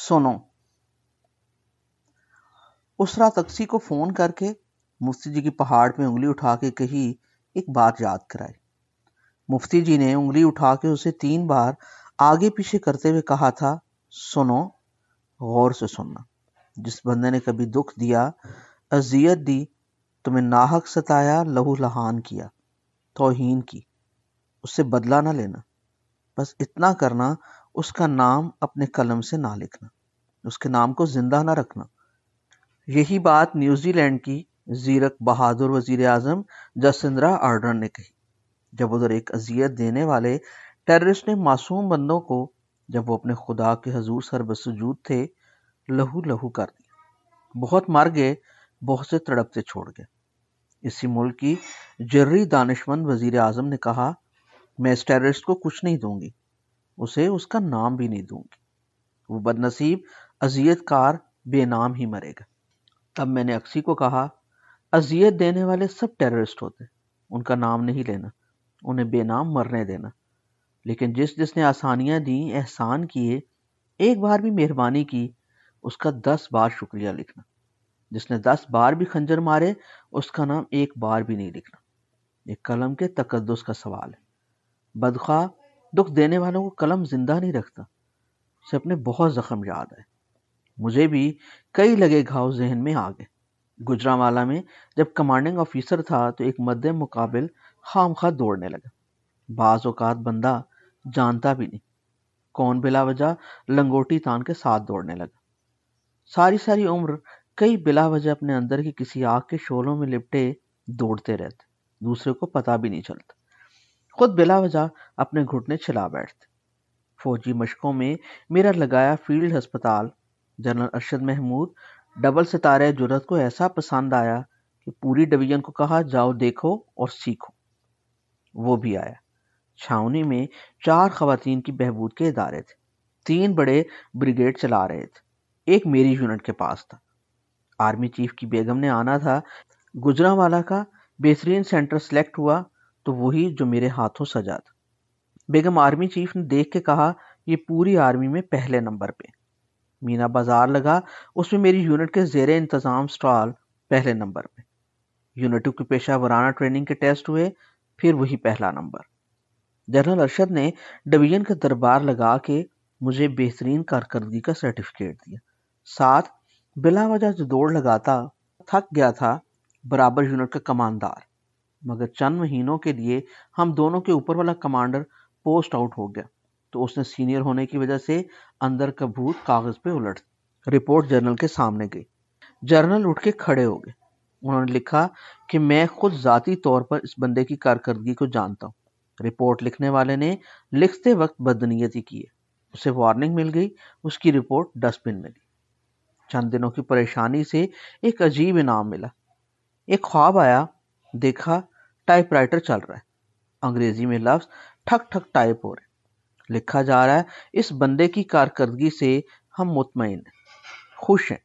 سنو۔ اس رات اکسی کو فون کر کے مفتی جی کی پہاڑ پہ انگلی اٹھا کے کہی ایک بات یاد کرائی۔ مفتی جی نے انگلی اٹھا کے اسے 3 بار آگے پیچھے کرتے ہوئے کہا تھا، سنو، غور سے سننا۔ جس بندے نے کبھی دکھ دیا، اذیت دی، تمہیں ناحق ستایا، لہو لہان کیا، توہین کی، اس سے بدلہ نہ لینا، بس اتنا کرنا، اس کا نام اپنے قلم سے نہ لکھنا، اس کے نام کو زندہ نہ رکھنا۔ یہی بات نیوزی لینڈ کی زیرک بہادر وزیر اعظم جسنڈرا آرڈرن نے کہی جب ادھر ایک اذیت دینے والے ٹیررسٹ نے معصوم بندوں کو، جب وہ اپنے خدا کے حضور سر بسجود تھے، لہو لہو کر دیا۔ بہت مر گئے، بہت سے تڑپتے چھوڑ گئے۔ اسی ملک کی جرری دانشمند وزیر اعظم نے کہا، میں اس ٹیررسٹ کو کچھ نہیں دوں گی، اسے اس کا نام بھی نہیں دوں گی، وہ بدنصیب اذیت کار بے نام ہی مرے گا۔ تب میں نے اکسی کو کہا، اذیت دینے والے سب ٹیررسٹ ہوتے، ان کا نام نہیں لینا، انہیں بے نام مرنے دینا، لیکن جس نے آسانیاں دیں، احسان کیے، ایک بار بھی مہربانی کی، اس کا 10 بار شکریہ لکھنا۔ جس نے 10 بار بھی خنجر مارے، اس کا نام ایک بار بھی نہیں لکھنا۔ یہ قلم کے تقدس کا سوال ہے۔ بدخواہ دکھ دینے والوں کو قلم زندہ نہیں رکھتا۔ اسے اپنے بہت زخم یاد ہے۔ مجھے بھی کئی لگے گھاؤ ذہن میں آ گئے۔ گجرانوالہ میں جب کمانڈنگ آفیسر تھا تو ایک مد مقابل خام خواہ دوڑنے لگا۔ بعض اوقات بندہ جانتا بھی نہیں کون بلا وجہ لنگوٹی تان کے ساتھ دوڑنے لگا۔ ساری عمر کئی بلا وجہ اپنے اندر کی کسی آگ کے شعلوں میں لپٹے دوڑتے رہتے، دوسرے کو پتہ بھی نہیں چلتا، خود بلا وجہ اپنے گھٹنے چلا بیٹھتے۔ فوجی مشقوں میں میرا لگایا فیلڈ ہسپتال جنرل ارشد محمود ڈبل ستارہ جرأت کو ایسا پسند آیا کہ پوری ڈویژن کو کہا، جاؤ دیکھو اور سیکھو۔ وہ بھی آیا۔ چھاؤنی میں 4 خواتین کی بہبود کے ادارے تھے، 3 بڑے بریگیڈ چلا رہے تھے، ایک میری یونٹ کے پاس تھا۔ آرمی چیف کی بیگم نے آنا تھا۔ گجرانوالہ کا بہترین سینٹر سلیکٹ ہوا تو وہی جو میرے ہاتھوں سجا تھا۔ بیگم آرمی چیف نے دیکھ کے کہا، یہ پوری آرمی میں پہلے نمبر پہ۔ مینا بازار لگا، اس میں میری یونٹ کے زیر انتظام سٹال پہلے نمبر پہ۔ یونٹوں کی پیشہ ورانہ ٹریننگ کے ٹیسٹ ہوئے، پھر وہی پہلا نمبر۔ جنرل ارشد نے ڈویژن کا دربار لگا کے مجھے بہترین کارکردگی کا سرٹیفکیٹ دیا۔ ساتھ بلا وجہ جو دوڑ لگاتا تھک گیا تھا، برابر یونٹ کا کماندار، مگر چند مہینوں کے لیے ہم دونوں کے اوپر والا کمانڈر پوسٹ آؤٹ ہو گیا تو اس نے سینئر ہونے کی وجہ سے اندر کا بھوت کاغذ پہ الٹ رپورٹ جنرل کے سامنے گئی۔ جنرل اٹھ کے کھڑے ہو گئے۔ انہوں نے لکھا کہ میں خود ذاتی طور پر اس بندے کی کارکردگی کو جانتا ہوں۔ رپورٹ لکھنے والے نے لکھتے وقت بدنیتی کی ہے، اسے وارننگ مل گئی، اس کی رپورٹ ڈسٹ بن میں گئی۔ چند دنوں کی پریشانی سے ایک عجیب انعام ملا۔ ایک خواب آیا، دیکھا ٹائپ رائٹر چل رہا ہے، انگریزی میں لفظ ٹھک ٹھک ٹائپ ہو رہے، لکھا جا رہا ہے، اس بندے کی کارکردگی سے ہم مطمئن ہیں، خوش ہیں۔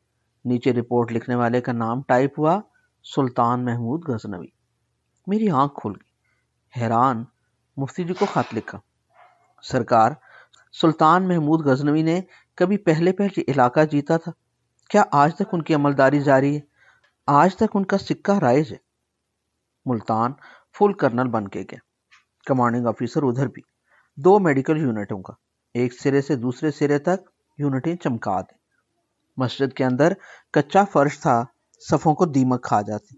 نیچے رپورٹ لکھنے والے کا نام ٹائپ ہوا، سلطان محمود غزنوی۔ میری آنکھ کھل گئی، حیران مفتی جی کو خط لکھا، سرکار، سلطان محمود غزنوی نے کبھی پہلے علاقہ جیتا تھا؟ کیا آج تک ان کی عملداری جاری ہے؟ آج تک ان کا سکہ رائج ہے؟ ملتان فل کرنل بن کے گیا، کمانڈنگ آفیسر ادھر بھی، 2 میڈیکل یونٹوں کا، ایک سرے سے دوسرے سرے تک یونٹیں چمکا دیں۔ مسجد کے اندر کچا فرش تھا، صفوں کو دیمک کھا جاتے،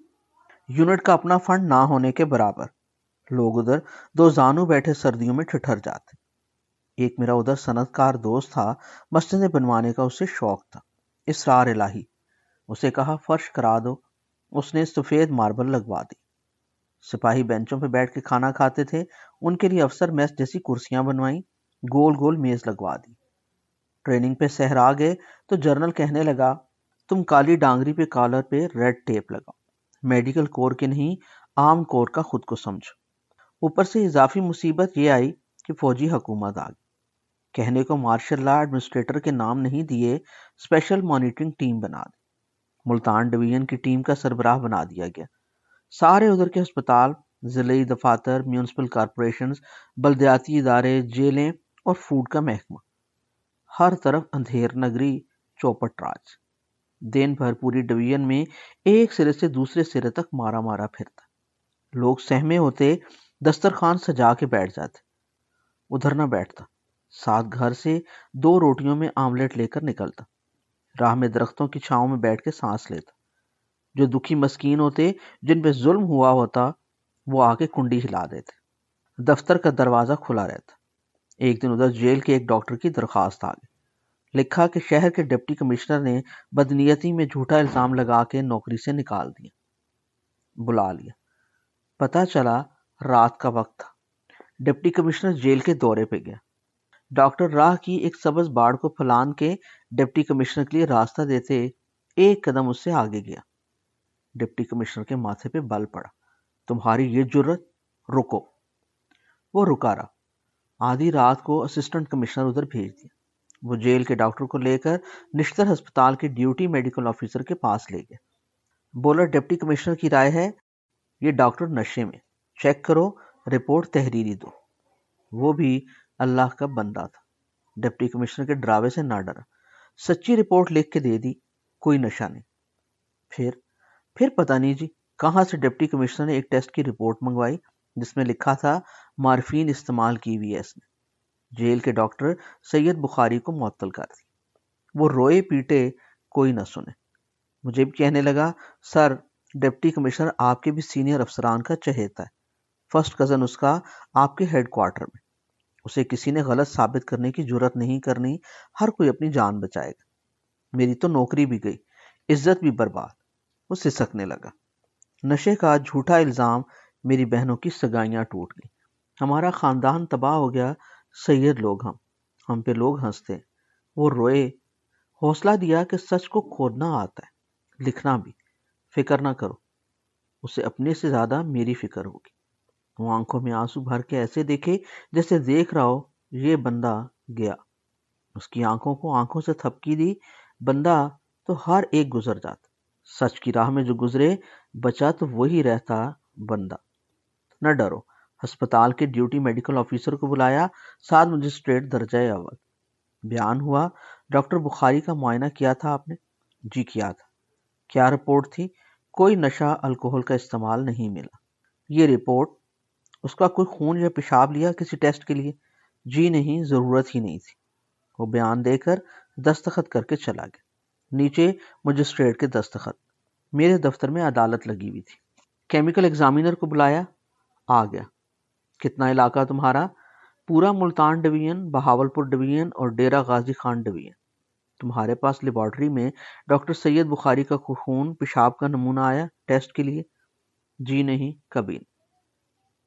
یونٹ کا اپنا فنڈ نہ ہونے کے برابر۔ لوگ ادھر 2 زانو بیٹھے سردیوں میں ٹھٹھر جاتے۔ ایک میرا ادھر صنعت کار دوست تھا، مسجدیں بنوانے کا اسے شوق تھا، اسرار الہی۔ اسے کہا فرش کرا دو، اس نے سفید ماربل لگوا دی۔ سپاہی بینچوں پہ بیٹھ کے کھانا کھاتے تھے، ان کے لیے افسر میس جیسی کرسیاں بنوائیں، گول گول میز لگوا دی۔ ٹریننگ پہ صحرا گئے تو جنرل کہنے لگا، تم کالی ڈانگری پہ کالر پہ ریڈ ٹیپ لگاؤ، میڈیکل کور کے نہیں، عام کور کا خود کو سمجھو۔ اوپر سے اضافی مصیبت یہ آئی کہ فوجی حکومت آ گئی۔ کہنے کو مارشل لا ایڈمنسٹریٹر کے نام نہیں دیے، اسپیشل مانیٹرنگ ٹیم بنا دی، ملتان ڈویژن کی ٹیم کا سربراہ بنا دیا گیا۔ سارے ادھر کے ہسپتال، ضلعی دفاتر، میونسپل کارپوریشنز، بلدیاتی ادارے، جیلیں اور فوڈ کا محکمہ، ہر طرف اندھیر نگری، چوپٹ راج دن بھر پوری ڈویژن میں ایک سرے سے دوسرے سرے تک مارا مارا پھرتا. لوگ سہمے ہوتے دسترخوان سجا کے بیٹھ جاتے. ادھر نہ بیٹھتا. ساتھ گھر سے 2 روٹیوں میں آملیٹ لے کر نکلتا. راہ میں درختوں کی چھاؤں میں بیٹھ کے سانس لیتا. جو دکھی مسکین ہوتے جن پہ ظلم ہوا ہوتا وہ آ کے کنڈی ہلا دیتے. دفتر کا دروازہ کھلا رہتا. ایک دن ادھر جیل کے ایک ڈاکٹر کی درخواست آ گئی. لکھا کہ شہر کے ڈپٹی کمشنر نے بدنیتی میں جھوٹا الزام لگا کے نوکری سے نکال دیا. بلا لیا. پتہ چلا رات کا وقت تھا. ڈپٹی کمشنر جیل کے دورے پہ گیا. ڈاکٹر راہ کی ایک سبز باڑ کو پھلان کے ڈپٹی کمشنر کے لیے راستہ دیتے ایک قدم اس سے آگے گیا. ڈپٹی کمشنر کے ماتھے پہ بل پڑا. تمہاری یہ جرت؟ رکو. وہ رکا رہا. آدھی رات کو اسسٹنٹ کمشنر ادھر بھیج دیا. وہ جیل کے ڈاکٹر کو لے کر نشتر ہسپتال کے ڈیوٹی میڈیکل آفیسر کے پاس لے گیا. بولا ڈپٹی کمشنر کی رائے ہے یہ ڈاکٹر نشے میں، چیک کرو، رپورٹ تحریری دو. وہ بھی اللہ کا بندہ تھا. ڈپٹی کمشنر کے ڈراوے سے نہ ڈرا. سچی رپورٹ لکھ کے دے دی. کوئی نشہ نہیں. پھر پتہ نہیں جی کہاں سے ڈپٹی کمشنر نے ایک ٹیسٹ کی رپورٹ منگوائی جس میں لکھا تھا مارفین استعمال کی ہوئی ہے اس نے. جیل کے ڈاکٹر سید بخاری کو معطل کر دی. وہ روئے پیٹے کوئی نہ سنے. مجھے بھی کہنے لگا سر ڈپٹی کمشنر آپ کے بھی سینئر افسران کا چہیتا ہے. فرسٹ کزن اس کا آپ کے ہیڈ کوارٹر میں. اسے کسی نے غلط ثابت کرنے کی جرت نہیں کرنی. ہر کوئی اپنی جان بچائے گا. میری تو نوکری بھی گئی، عزت بھی برباد. وہ سسکنے لگا. نشے کا جھوٹا الزام، میری بہنوں کی سگائیاں ٹوٹ گئی. ہمارا خاندان تباہ ہو گیا. سید لوگ ہم پہ لوگ ہنستے. وہ روئے. حوصلہ دیا کہ سچ کو کھودنا آتا ہے، لکھنا بھی. فکر نہ کرو. اسے اپنے سے زیادہ میری فکر ہوگی. وہ آنکھوں میں آنسو بھر کے ایسے دیکھے جیسے دیکھ رہا ہو یہ بندہ گیا. اس کی آنکھوں کو آنکھوں سے تھپکی دی. بندہ تو ہر ایک گزر جاتا. سچ کی راہ میں جو گزرے بچا تو وہی رہتا بندہ. نہ ڈرو. ہسپتال کے ڈیوٹی میڈیکل آفیسر کو بلایا. ساتھ مجسٹریٹ درجہ اول. بیان ہوا ڈاکٹر بخاری کا معائنہ کیا تھا آپ نے؟ جی کیا تھا. کیا رپورٹ تھی؟ کوئی نشہ الکوہل کا استعمال نہیں ملا. یہ رپورٹ اس کا کوئی خون یا پیشاب لیا کسی ٹیسٹ کے لیے؟ جی نہیں، ضرورت ہی نہیں تھی. وہ بیان دے کر دستخط کر کے چلا گیا. نیچے مجسٹریٹ کے دستخط. میرے دفتر میں عدالت لگی ہوئی تھی. کیمیکل ایگزامینر کو بلایا. آ گیا. کتنا علاقہ تمہارا؟ پورا ملتان ڈویژن، بہاولپور ڈویژن اور ڈیرہ غازی خان ڈویژن. تمہارے پاس لیبارٹری میں ڈاکٹر سید بخاری کا خون پیشاب کا نمونہ آیا ٹیسٹ کے لیے؟ جی نہیں، کبھی نہیں.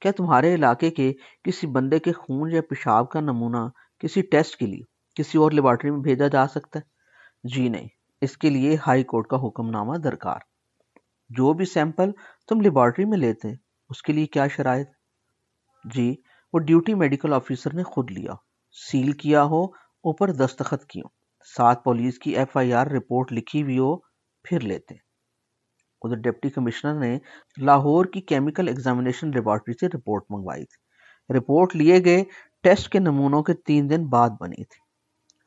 کیا تمہارے علاقے کے کسی بندے کے خون یا پیشاب کا نمونہ کسی ٹیسٹ کے لیے کسی اور لیبارٹری میں بھیجا جا سکتا ہے؟ جی نہیں، اس کے لیے ہائی کورٹ کا حکم نامہ درکار. جو بھی سیمپل تم لیبارٹری میں لیتے اس کے لیے کیا شرائط؟ جی وہ ڈیوٹی میڈیکل آفیسر نے خود لیا، سیل کیا ہو، اوپر دستخط کیوں، ساتھ پولیس کی ایف آئی آر رپورٹ لکھی ہوئی ہو، پھر لیتے. ادھر ڈپٹی کمشنر نے لاہور کی کیمیکل ایگزامینیشن لیبارٹری سے رپورٹ منگوائی تھی. رپورٹ لیے گئے ٹیسٹ کے نمونوں کے 3 دن بعد بنی تھی.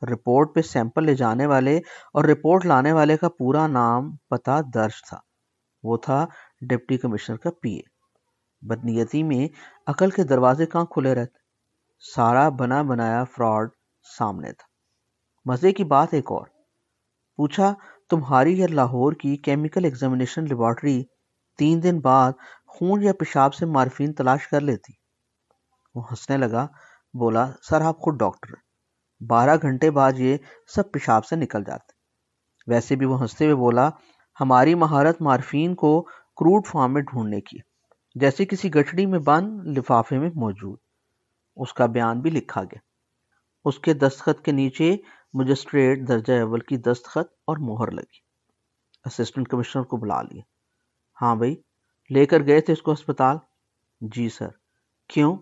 رپورٹ پہ سیمپل لے جانے والے اور رپورٹ لانے والے کا پورا نام پتہ درج تھا. وہ تھا ڈپٹی کمشنر کا پی اے. بدنیتی میں عقل کے دروازے کہاں کھلے رہتے. سارا بنا بنایا فراڈ سامنے تھا. مزے کی بات ایک اور. پوچھا تمہاری یا لاہور کی کیمیکل ایگزامینیشن لیبارٹری 3 دن بعد خون یا پیشاب سے مارفین تلاش کر لیتی؟ وہ ہنسنے لگا. بولا سر آپ خود ڈاکٹر ہیں، 12 گھنٹے بعد یہ سب پیشاب سے نکل جاتے. ویسے بھی وہ ہنستے ہوئے بولا ہماری مہارت مارفین کو کروڈ فارم میں ڈھونڈنے کی، جیسے کسی گٹھڑی میں بند لفافے میں موجود. اس کا بیان بھی لکھا گیا. اس کے دستخط کے نیچے مجسٹریٹ درجہ اول کی دستخط اور مہر لگی. اسسٹنٹ کمشنر کو بلا لیا. ہاں بھائی، لے کر گئے تھے اس کو ہسپتال؟ جی سر. کیوں؟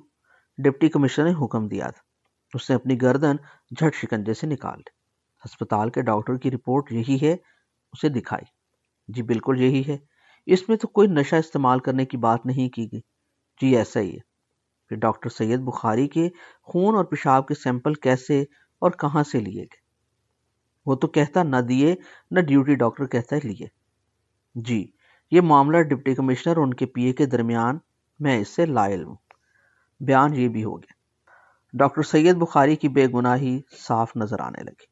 ڈپٹی کمشنر نے حکم دیا تھا. اس نے اپنی گردن جھٹ شکنجے سے نکال لی. ہسپتال کے ڈاکٹر کی رپورٹ یہی ہے؟ اسے دکھائی. جی بالکل یہی ہے. اس میں تو کوئی نشہ استعمال کرنے کی بات نہیں کی گئی. جی ایسا ہی ہے. پھر ڈاکٹر سید بخاری کے خون اور پیشاب کے سیمپل کیسے اور کہاں سے لیے گئے؟ وہ تو کہتا نہ دیے، نہ ڈیوٹی ڈاکٹر کہتا ہے لیے۔ جی، یہ معاملہ ڈپٹی کمشنر اور ان کے پی اے کے درمیان میں اس سے لا علم ہوں۔ بیان یہ بھی ہو گیا۔ ڈاکٹر سید بخاری کی بے گناہی صاف نظر آنے لگی۔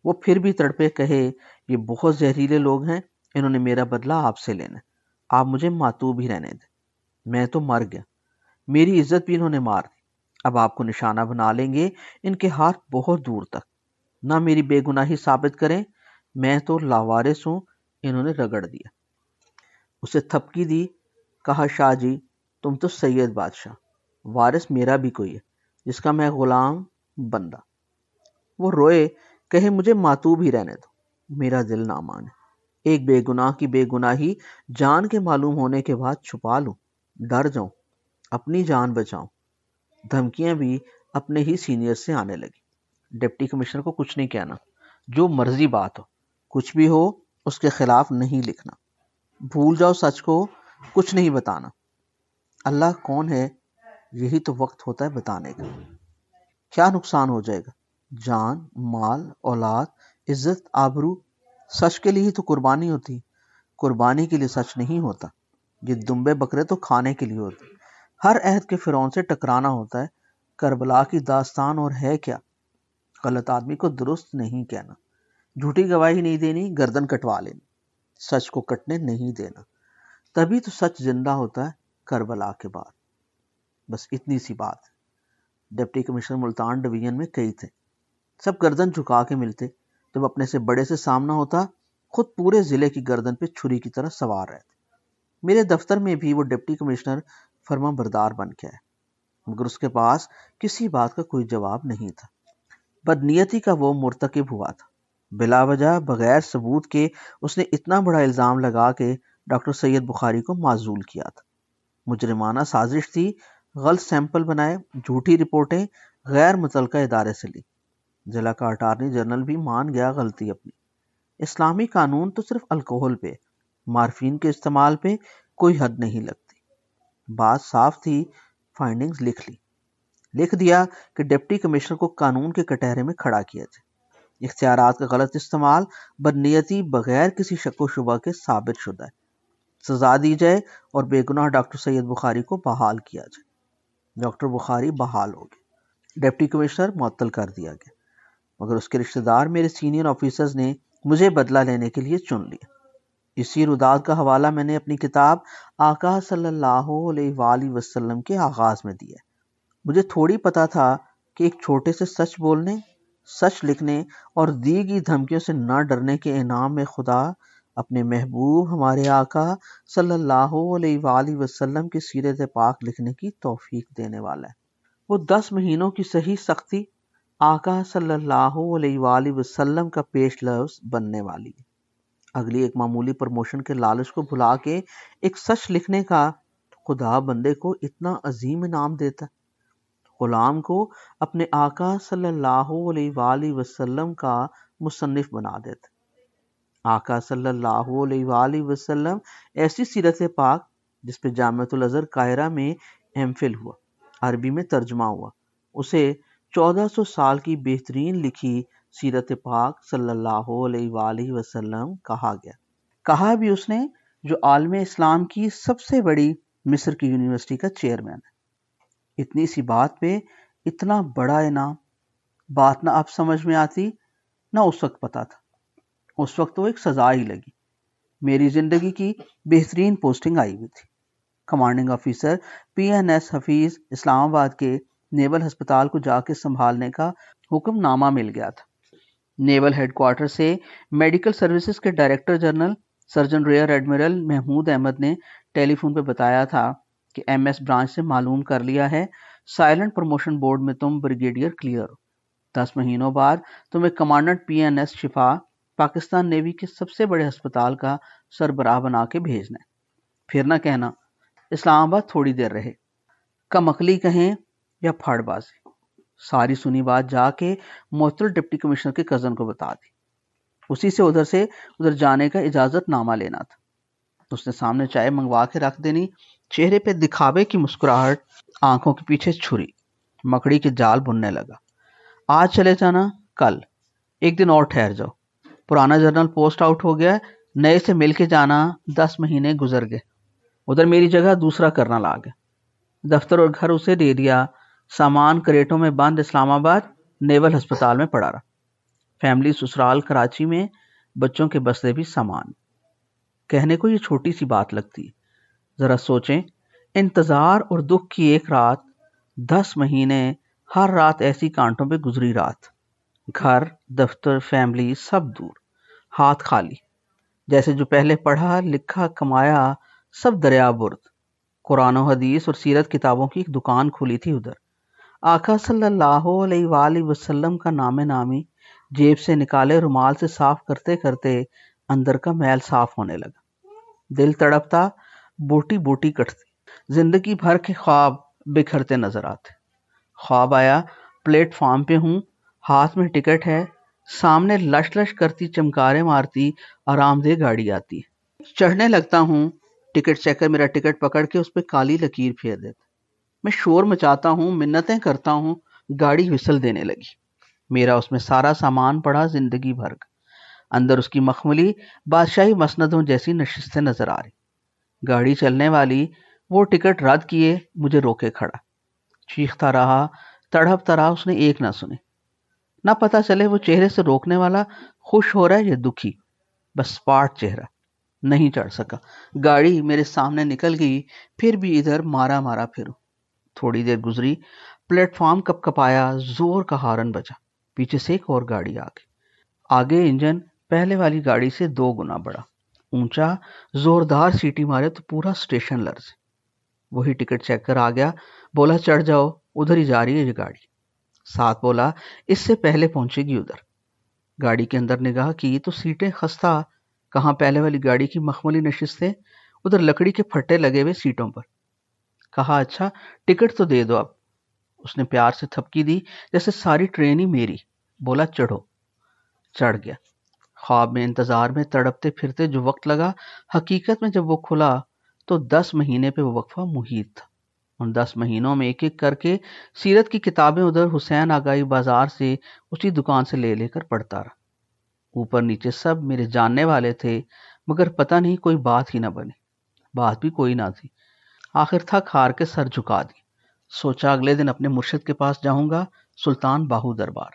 وہ پھر بھی تڑپے، کہے یہ بہت زہریلے لوگ ہیں، انہوں نے میرا بدلہ آپ سے لینا ہے، آپ مجھے ماتوب ہی رہنے دیں، میں تو مر گیا، میری عزت بھی انہوں نے مار دی، اب آپ کو نشانہ بنا لیں گے، ان کے ہاتھ بہت دور تک، نہ میری بے گناہی ثابت کریں، میں تو لاوارث ہوں، انہوں نے رگڑ دیا۔ اسے تھپکی دی، کہا شاہ جی تم تو سید بادشاہ، وارث میرا بھی کوئی ہے جس کا میں غلام بندہ۔ وہ روئے، کہے مجھے ماتوب ہی رہنے دو، میرا دل نہ مانے، ایک بے گناہ کی بے گناہی جان کے معلوم ہونے کے بعد چھپا لوں، ڈر جاؤں، اپنی جان بچاؤں۔ دھمکیاں بھی اپنے ہی سینئر سے آنے لگی۔ ڈپٹی کمشنر کو کچھ نہیں کہنا، جو مرضی بات ہو، کچھ بھی ہو اس کے خلاف نہیں لکھنا، بھول جاؤ سچ کو، کچھ نہیں بتانا، اللہ کون ہے یہی تو وقت ہوتا ہے بتانے کا، کیا نقصان ہو جائے گا، جان، مال، اولاد، عزت، آبرو، سچ کے لیے ہی تو قربانی ہوتی ہے، قربانی کے لیے سچ نہیں ہوتا، یہ دمبے بکرے تو کھانے کے لیے ہوتے، ہر عہد کے فرعون سے ٹکرانا ہوتا ہے، کربلا کی داستان اور ہے کیا، غلط آدمی کو درست نہیں کہنا، جھوٹی گواہی نہیں دینی، گردن کٹوا لینی، سچ کو کٹنے نہیں دینا، تبھی تو سچ زندہ ہوتا ہے کربلا کے بعد۔ بس اتنی سی بات ہے۔ ڈپٹی کمشنر ملتان ڈویژن میں کئی تھے، سب گردن جھکا کے ملتے، جب اپنے سے بڑے سے سامنا ہوتا خود پورے ضلع کی گردن پہ چھری کی طرح سوار رہتے۔ میرے دفتر میں بھی وہ ڈپٹی کمشنر فرما بردار بن کے آئے، مگر اس کے پاس کسی بات کا کوئی جواب نہیں تھا، بدنیتی کا وہ مرتکب ہوا تھا، بلا وجہ بغیر ثبوت کے اس نے اتنا بڑا الزام لگا کے ڈاکٹر سید بخاری کو معزول کیا تھا، مجرمانہ سازش تھی، غلط سیمپل بنائے، جھوٹی رپورٹیں غیر متعلقہ ادارے سے لی، ضلع کا اٹارنی جنرل بھی مان گیا غلطی اپنی۔ اسلامی قانون تو صرف الکوہل پہ، مارفین کے استعمال پہ کوئی حد نہیں لگتی، بات صاف تھی، فائنڈنگز لکھ دیا کہ ڈپٹی کمشنر کو قانون کے کٹہرے میں کھڑا کیا جائے، اختیارات کا غلط استعمال بدنیتی بغیر کسی شک و شبہ کے ثابت شدہ ہے، سزا دی جائے اور بے گناہ ڈاکٹر سید بخاری کو بحال کیا جائے۔ ڈاکٹر بخاری بحال ہو گئے، ڈپٹی کمشنر معطل کر دیا گیا، مگر اس کے رشتہ دار میرے سینئر آفیسرز نے مجھے بدلہ لینے کے لیے چن لیا۔ اسی روداد کا حوالہ میں نے اپنی کتاب آقا صلی اللہ علیہ وآلہ وسلم کے آغاز میں دیا ہے۔ مجھے تھوڑی پتا تھا کہ ایک چھوٹے سے سچ بولنے، سچ لکھنے اور دی گئی دھمکیوں سے نہ ڈرنے کے انعام میں خدا اپنے محبوب ہمارے آقا صلی اللہ علیہ وآلہ وسلم کی سیرت پاک لکھنے کی توفیق دینے والا ہے۔ وہ 10 مہینوں کی صحیح سختی آقا صلی اللہ علیہ وآلہ وسلم کا پیش لفظ بننے والی ہے۔ اگلی ایک معمولی پروموشن کے لالچ کو بھلا کے ایک سچ لکھنے کا خدا بندے کو اتنا عظیم انعام دیتا ہے، غلام کو اپنے آقا صلی اللہ علیہ وآلہ وسلم کا مصنف بنا دیتا۔ آقا صلی اللہ علیہ وآلہ وسلم ایسی سیرت پاک جس پہ جامعۃ الازہر قاہرہ میں ایم فل ہوا، عربی میں ترجمہ ہوا، اسے 1400 سال کی بہترین لکھی سیرت پاک صلی اللہ علیہ وآلہ وسلم کہا گیا۔ کہا بھی اس نے جو عالم اسلام کی سب سے بڑی مصر کی یونیورسٹی کا چیئرمین ہے۔ اتنی سی بات پہ اتنا بڑا انعام، بات نہ اب سمجھ میں آتی نہ اس وقت پتا تھا، اس وقت تو ایک سزا ہی لگی۔ میری زندگی کی بہترین پوسٹنگ آئی ہوئی تھی، commanding officer P N S Hafeez Islamabad کے نیول ہسپتال کو جا کے سنبھالنے کا حکم نامہ مل گیا تھا۔ نیول ہیڈ کوارٹر سے میڈیکل سروسز کے director general surgeon rear admiral Mahmood Ahmed نے ٹیلی فون پہ بتایا تھا کہ ایم ایس برانچ سے معلوم کر لیا ہے، سائلنٹ پروموشن بورڈ میں تم بریگیڈیئر کلیئر ہو، 10 مہینوں بعد تمہیں کمانڈنٹ پی این ایس شفا پاکستان نیوی کے سب سے بڑے ہسپتال کا سربراہ بنا کے بھیجنا ہے۔ پھر نہ کہنا اسلام آباد تھوڑی دیر رہے، کم عقلی کہیں یا پھاڑ بازی۔ ساری سنی بات جا کے معطل ڈپٹی کمشنر کے کزن کو بتا دی، اسی سے ادھر جانے کا اجازت نامہ لینا تھا۔ اس نے سامنے چائے منگوا کے رکھ دینی، چہرے پہ دکھاوے کی مسکراہٹ، آنکھوں کے پیچھے چھری، مکڑی کے جال بننے لگا۔ آج چلے جانا، کل، ایک دن اور ٹھہر جاؤ، پرانا جنرل پوسٹ آؤٹ ہو گیا، نئے سے مل کے جانا 10 مہینے گزر گئے، ادھر میری جگہ دوسرا کرنا لا گیا، دفتر اور گھر اسے دے دیا، سامان کریٹوں میں بند اسلام آباد نیول ہسپتال میں پڑا رہا، فیملی سسرال کراچی میں، بچوں کے بستے بھی سامان۔ کہنے کو یہ چھوٹی سی بات لگتی ہے، ذرا سوچیں، انتظار اور دکھ کی ایک رات، 10 مہینے ہر رات ایسی کانٹوں پہ گزری رات، گھر دفتر فیملی سب دور، ہاتھ خالی، جیسے جو پہلے پڑھا لکھا کمایا سب دریا برد۔ قرآن و حدیث اور سیرت کتابوں کی ایک دکان کھلی تھی ادھر، آقا صلی اللہ علیہ وآلہ وسلم کا نام نامی جیب سے نکالے رومال سے صاف کرتے کرتے اندر کا میل صاف ہونے لگا، دل تڑپتا، بوٹی بوٹی کٹتی، زندگی بھر کے خواب بکھرتے نظر آتے۔ خواب آیا پلیٹ فارم پہ ہوں، ہاتھ میں ٹکٹ ہے، سامنے لش لش کرتی چمکارے مارتی آرام دہ گاڑی آتی ہے، چڑھنے لگتا ہوں، ٹکٹ چیکر میرا ٹکٹ پکڑ کے اس پہ کالی لکیر پھیر دیتا، میں شور مچاتا ہوں، منتیں کرتا ہوں، گاڑی وسل دینے لگی، میرا اس میں سارا سامان پڑا زندگی بھر کا، اندر اس کی مخملی بادشاہی مسندوں جیسی نشستیں نظر آ رہی، گاڑی چلنے والی، وہ ٹکٹ رد کیے مجھے روکے کھڑا، چیختا رہا، تڑپتا رہا، اس نے ایک نہ سنی، نہ پتا چلے وہ چہرے سے روکنے والا خوش ہو رہا ہے یا دکھی، بس سپاٹ چہرہ، نہیں چڑھ سکا، گاڑی میرے سامنے نکل گئی، پھر بھی ادھر مارا مارا پھروں، تھوڑی دیر گزری، پلیٹ فارم کپ کپایا، زور کا ہارن بجا، پیچھے سے ایک اور گاڑی آگے انجن پہلے والی گاڑی سے 2 گنا بڑا، اونچا، زوردار سیٹی مارے تو پورا اسٹیشن لرزے، وہی ٹکٹ چیک کر آ گیا، بولا چڑھ جاؤ، ادھر ہی جا رہی ہے یہ گاڑی، ساتھ بولا اس سے پہلے پہنچے گی ادھر، گاڑی کے اندر نگاہ کی تو سیٹیں خستہ، کہاں پہلے والی گاڑی کی مخملی نشستیں، ادھر لکڑی کے پھٹے لگے ہوئے سیٹوں پر، کہا اچھا ٹکٹ تو دے دو اب، اس نے پیار سے تھپکی دی جیسے ساری ٹرین ہی میری، بولا چڑھو، چڑھ گیا، خواب میں انتظار میں تڑپتے پھرتے جو وقت لگا، حقیقت میں جب وہ کھلا تو 10 مہینے پہ وہ وقفہ محیط تھا، ان 10 مہینوں میں ایک ایک کر کے سیرت کی کتابیں ادھر حسین آگائی بازار سے اسی دکان سے لے لے کر پڑھتا رہا، اوپر نیچے سب میرے جاننے والے تھے، مگر پتہ نہیں کوئی بات ہی نہ بنی، بات بھی کوئی نہ تھی، آخر تھک ہار کے سر جھکا دی، سوچا اگلے دن اپنے مرشد کے پاس جاؤں گا، سلطان باہو دربار،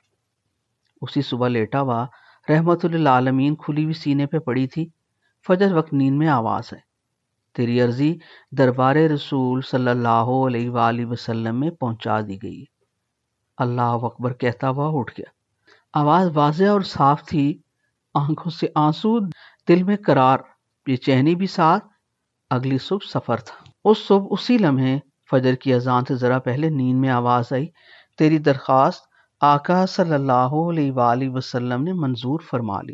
اسی صبح لیٹا ہوا، رحمت للعالمین کھلی ہوئی سینے پہ پڑی تھی، فجر وقت نیند میں آواز ہے، تیری عرضی دربار رسول صلی اللہ علیہ وآلہ وسلم میں پہنچا دی گئی، اللہ اکبر کہتا ہوا اٹھ گیا، آواز واضح اور صاف تھی، آنکھوں سے آنسو، دل میں قرار، بے چینی بھی ساتھ، اگلی صبح سفر تھا، اس صبح اسی لمحے فجر کی اذان سے ذرا پہلے نیند میں آواز آئی، تیری درخواست آقا صلی اللہ علیہ وآلہ وسلم نے منظور فرما لی،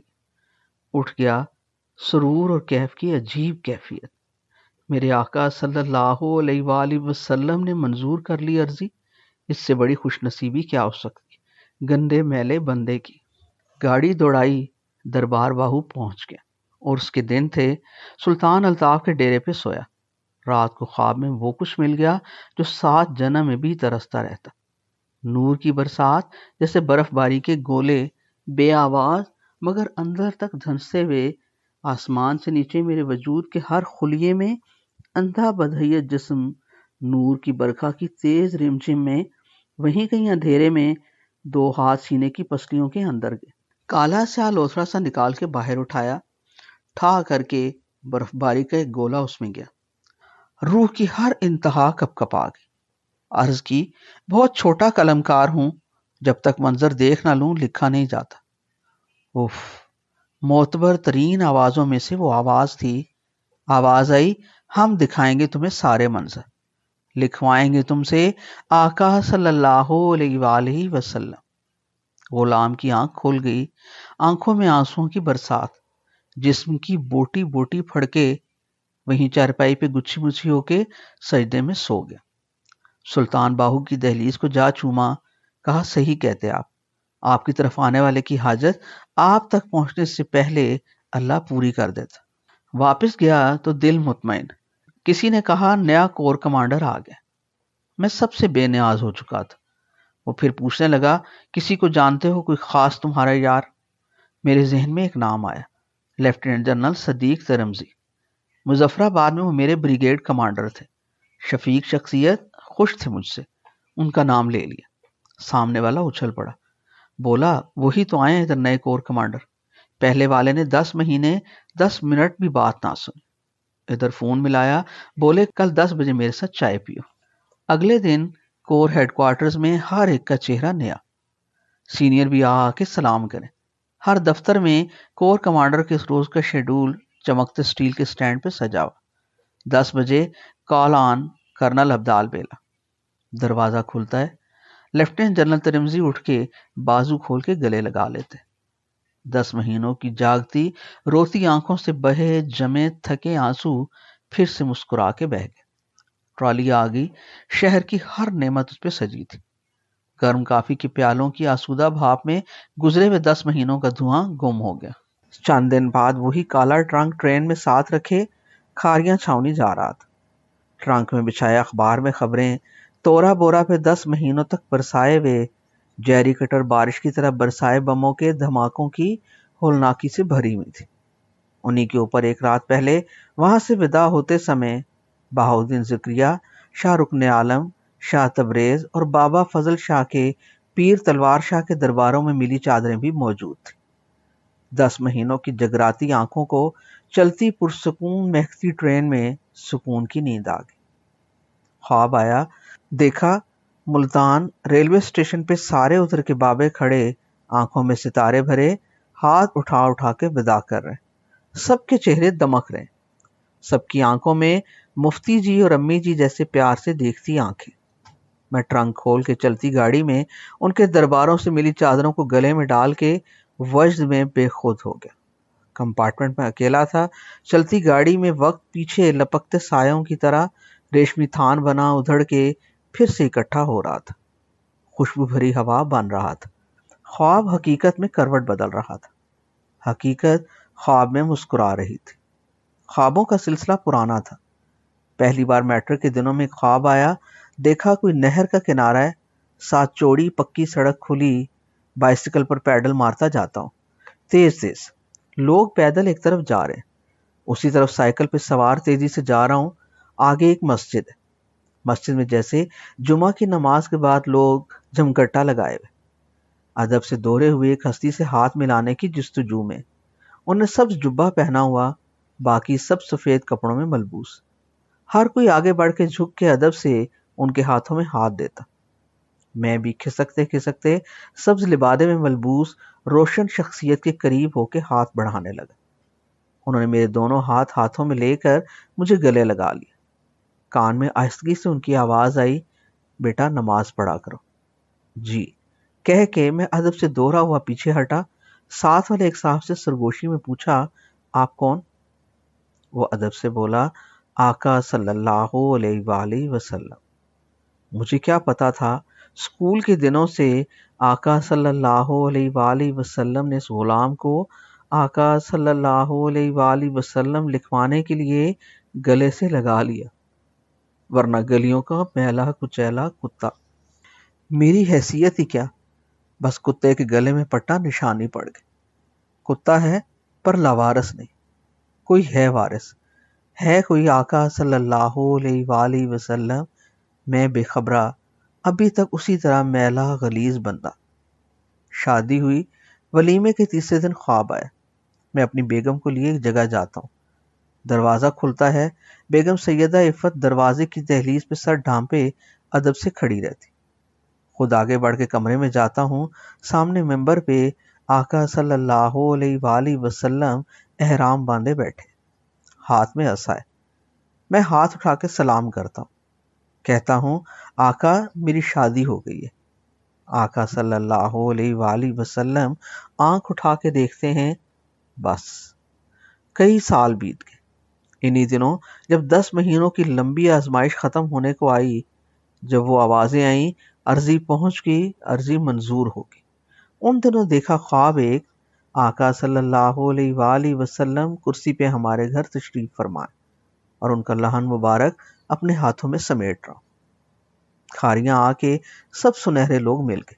اٹھ گیا، سرور اور کیف کی عجیب کیفیت، میرے آقا صلی اللہ علیہ وآلہ وسلم نے منظور کر لی عرضی، اس سے بڑی خوش نصیبی کیا ہو سکتی، گندے میلے بندے کی، گاڑی دوڑائی، دربار باہو پہنچ گیا، اور اس کے دن تھے، سلطان الطاف کے ڈیرے پہ سویا، رات کو خواب میں وہ کچھ مل گیا جو 7 جنم میں بھی ترستا رہتا، نور کی برسات، جیسے برف باری کے گولے، بے آواز مگر اندر تک دھنستے ہوئے، آسمان سے نیچے میرے وجود کے ہر خلیے میں، اندھا بدحیت جسم، نور کی برکھا کی تیز رمجم میں، وہیں کہیں اندھیرے میں 2 ہاتھ سینے کی پسلیوں کے اندر گئے، کالا سیاہ لوتھڑا سا نکال کے باہر اٹھایا، ٹھا کر کے برف باری کا ایک گولا اس میں گیا، روح کی ہر انتہا کپ کپا گئی، عرض کی بہت چھوٹا قلمکار ہوں، جب تک منظر دیکھ نہ لوں لکھا نہیں جاتا، اف، معتبر ترین آوازوں میں سے وہ آواز تھی، آواز آئی، ہم دکھائیں گے تمہیں سارے منظر، لکھوائیں گے تم سے آقا صلی اللہ علیہ وآلہ وسلم، غلام کی آنکھ کھل گئی، آنکھوں میں آنسوؤں کی برسات، جسم کی بوٹی بوٹی پھڑکے، وہیں چارپائی پہ گچھی مچھی ہو کے سجدے میں سو گیا، سلطان باہو کی دہلیز کو جا چوما، کہا صحیح کہتے آپ کی طرف آنے والے کی حاجت آپ تک پہنچنے سے پہلے اللہ پوری کر دیتا، واپس گیا تو دل مطمئن، کسی نے کہا نیا کور کمانڈر آ گیا، میں سب سے بے نیاز ہو چکا تھا، وہ پھر پوچھنے لگا کسی کو جانتے ہو، کوئی خاص تمہارا یار، میرے ذہن میں ایک نام آیا، لیفٹیننٹ جنرل صدیق ترمزی۔ مظفر آباد میں وہ میرے بریگیڈ کمانڈر تھے، شفیق شخصیت، خوش تھے مجھ سے۔ ان کا نام لے لیا۔ سامنے والا اچھل پڑا، بولا وہی تو آئے ہیں ادھر نئے کور کمانڈر۔ پہلے والے نے 10 مہینے 10 منٹ بھی بات نہ سنی۔ ادھر فون ملایا، بولے کل 10 بجے میرے ساتھ چائے پیو۔ اگلے دن کور ہیڈ کوارٹرز میں ہر ایک کا چہرہ نیا، سینئر بھی آ کے سلام کریں۔ ہر دفتر میں کور کمانڈر کے روز کا شیڈول چمکتے سٹیل کے سٹینڈ پہ سجا ہوا۔ 10 بجے کال آن، کرنل عبدال بیلا۔ دروازہ کھلتا ہے، لیفٹیننٹ جنرل ترمزی اٹھ کے بازو کھول کے گلے لگا لیتے۔ 10 مہینوں کی جاگتی روتی آنکھوں سے بہے جمے تھکے آنسو پھر سے مسکرا کے بہہ گئے۔ ٹرالی آ گئی، شہر کی ہر نعمت اس پہ سجی تھی۔ گرم کافی کے پیالوں کی آسودہ بھاپ میں گزرے ہوئے 10 مہینوں کا دھواں گم ہو گیا۔ چند دن بعد وہی کالا ٹرنک ٹرین میں ساتھ رکھے کھاریاں چھاونی جا رہا تھا۔ ٹرنک میں بچھایا اخبار میں خبریں تورا بورا پہ 10 مہینوں تک برسائے ہوئے جیری کٹر بارش کی طرح برسائے بموں کے دھماکوں کی ہولناکی سے بھری ہوئی تھی۔ انہی کے اوپر ایک رات پہلے وہاں سے ودا ہوتے سمے بہاؤالدین زکریا، شاہ رکن عالم، شاہ تبریز اور بابا فضل شاہ کے پیر تلوار شاہ کے درباروں میں ملی چادریں بھی موجود تھیں۔ 10 مہینوں کی جگراتی آنکھوں کو چلتی پرسکون مہکتی ٹرین میں سکون کی نیند آ گئی۔ خواب آیا، دیکھا ملتان ریلوے اسٹیشن پہ سارے اتر کے بابے کھڑے، آنکھوں میں ستارے بھرے، ہاتھ اٹھا اٹھا کے ودا کر رہے۔ سب کے چہرے دمک رہے، سب کی آنکھوں میں مفتی جی اور امی جی جیسے پیار سے دیکھتی آنکھیں۔ میں ٹرنک کھول کے چلتی گاڑی میں ان کے درباروں سے ملی چادروں کو گلے میں ڈال کے وجد میں بے خود ہو گیا۔ کمپارٹمنٹ میں اکیلا تھا۔ چلتی گاڑی میں وقت پیچھے لپکتے سایوں کی طرح ریشمی تھان بنا ادھڑ کے پھر سے اکٹھا ہو رہا تھا۔ خوشبو بھری ہوا بن رہا تھا۔ خواب حقیقت میں کروٹ بدل رہا تھا، حقیقت خواب میں مسکرا رہی تھی۔ خوابوں کا سلسلہ پرانا تھا۔ پہلی بار میٹرک کے دنوں میں ایک خواب آیا، دیکھا کوئی نہر کا کنارہ ہے، ساتھ چوڑی پکی سڑک کھلی، بائسیکل پر پیڈل مارتا جاتا ہوں، تیز تیز لوگ پیدل ایک طرف جا رہے ہیں، اسی طرف سائیکل پہ سوار تیزی سے جا رہا ہوں۔ آگے ایک مسجد ہے، مسجد میں جیسے جمعہ کی نماز کے بعد لوگ جمگٹا لگائے ہوئے، ادب سے دورے ہوئے ایک ہستی سے ہاتھ ملانے کی جستجو میں۔ انہوں نے سبز جبہ پہنا ہوا، باقی سب سفید کپڑوں میں ملبوس۔ ہر کوئی آگے بڑھ کے جھک کے ادب سے ان کے ہاتھوں میں ہاتھ دیتا۔ میں بھی کھسکتے کھسکتے سبز لبادے میں ملبوس روشن شخصیت کے قریب ہو کے ہاتھ بڑھانے لگا۔ انہوں نے میرے دونوں ہاتھوں میں لے کر مجھے گلے لگا لیا۔ کان میں آہستگی سے ان کی آواز آئی، بیٹا نماز پڑھا کرو۔ جی کہہ کے میں ادب سے دورا ہوا پیچھے ہٹا۔ ساتھ والے ایک صاحب سے سرگوشی میں پوچھا، آپ کون؟ وہ ادب سے بولا، آقا صلی اللہ علیہ وآلہ وسلم۔ مجھے کیا پتا تھا، اسکول کے دنوں سے آقا صلی اللہ علیہ وآلہ وسلم نے اس غلام کو آقا صلی اللہ علیہ وآلہ وسلم لکھوانے کے لیے گلے سے لگا لیا، ورنہ گلیوں کا میلا کچیلا کتا۔ میری حیثیت ہی کیا، بس کتے کے گلے میں پٹا نشانی پڑ گئی۔ کتا ہے پر لاوارث نہیں، کوئی ہے وارث، ہے کوئی آقا صلی اللہ علیہ وآلہ وسلم۔ میں بے خبرہ ابھی تک اسی طرح میلا غلیظ بندہ۔ شادی ہوئی، ولیمے کے تیسرے دن خواب آیا، میں اپنی بیگم کو لیے ایک جگہ جاتا ہوں۔ دروازہ کھلتا ہے، بیگم سیدہ عفت دروازے کی دہلیز پہ سر ڈھانپے ادب سے کھڑی رہتی۔ خود آگے بڑھ کے کمرے میں جاتا ہوں، سامنے ممبر پہ آقا صلی اللہ علیہ وآلہ وسلم احرام باندھے بیٹھے، ہاتھ میں عصا ہے۔ میں ہاتھ اٹھا کے سلام کرتا ہوں، کہتا ہوں آقا میری شادی ہو گئی ہے۔ آقا صلی اللہ علیہ وآلہ وسلم آنکھ اٹھا کے دیکھتے ہیں، بس کئی سال بیت گئے۔ انہی دنوں جب 10 مہینوں کی لمبی آزمائش ختم ہونے کو آئی، جب وہ آوازیں آئیں، عرضی پہنچ گئی، عرضی منظور ہوگی، ان دنوں دیکھا خواب ایک، آقا صلی اللہ علیہ وآلہ وسلم کرسی پہ ہمارے گھر تشریف فرمائے اور ان کا لحن مبارک اپنے ہاتھوں میں سمیٹ رہا ہوں۔ کھاریاں آ کے سب سنہرے لوگ مل گئے،